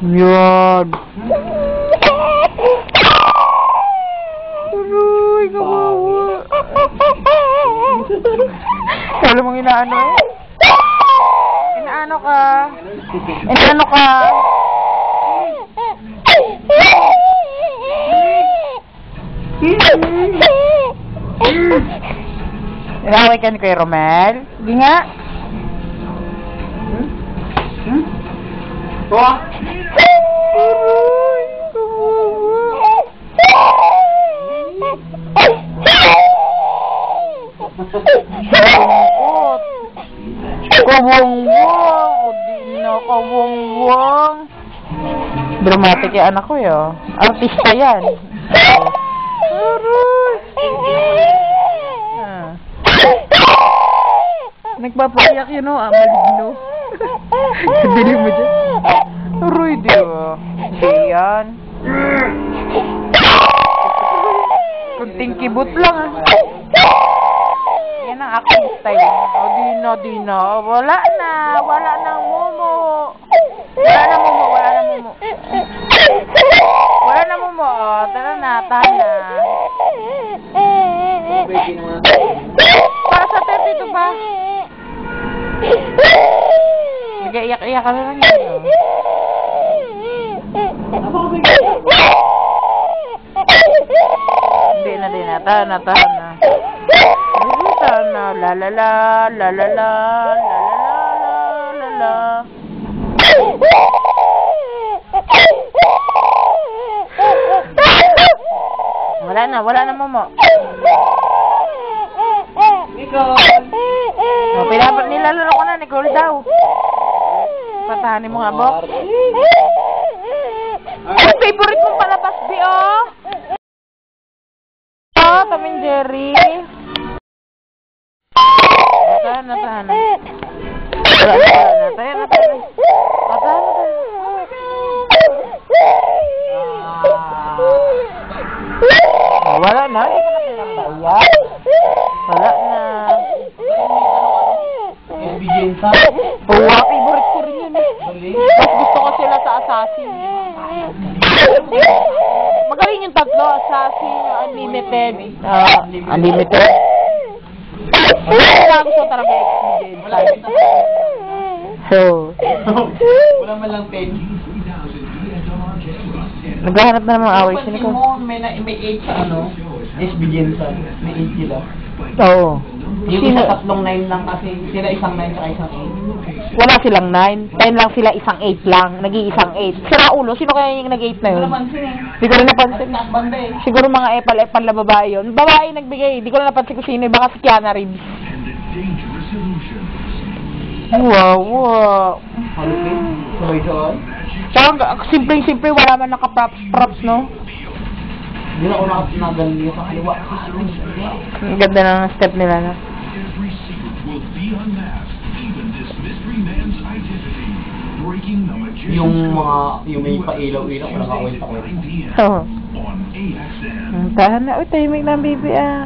Yan. Aray, kawawa. Kala mong inaano eh? Inaano ka? Inaano ka? Inaway ka ni Kuya Romel? Hindi nga. Wah! Aray, kawawa. Lungkot. Kawangwang. O di na kawangwang. Dramatic yung anak ko yun. Artista yan. Nagpapayak yun o. Maligno. Bili mo dyan. Aroy, di ba? Hindi yan. Kunting kibot lang ah. Yan ang aking style. O, di na. Wala na. Wala nang mumu. Wala na mumu. Wala na mumu. O, tara na. Tahan na. Para sa 32 ba? Nag-iyak-iyak ka na lang yun. Hindi na. Tahan na. La la la la la la la la la. Wala na momo. Nicole! Nilalaro ko na, Nicole daw. Patahanin mo nga, Bok. Ay, favorite mong palabas, Bi, oh! Oh, Tom and Jerry. Tahan na. Tahan na. Wala na. Wala na. Ebidensa? Oo, favorite ko rin yun. Mas gusto ko sila sa Assassin. Magaling yung tatlo. Assassin, Unlimited. Unlimited. Wala gusto talaga Ebidensa. So, wala man lang 10. naghahanap na naman away sila ko. May 8 sa ano, Ebidensa. May 8 sila. Oo. Yung isa tatlong 9 lang kasi sila isang 9 sa isang 8. Wala silang 9. 10 lang sila, isang 8 lang. Nag-iisang 8. Sira ulo, sino kaya yung nag-8 na yun? Hindi ko rin napansin. Siguro mga epal na babae yun. Babae nagbigay. Hindi ko na napansin kung sino. Baka si Kiana Reeves. Wow. Halupin? Sabay-sabay? Saka, simple-simple, wala man naka-props, no? Hindi na ako nakaganli sa kaliwa. Ang ganda ng step nila, no? Yung may pailaw-ilaw, wala ka-oil pa ko. Oo. Tahan na. Uy, tahimik na, baby, ah.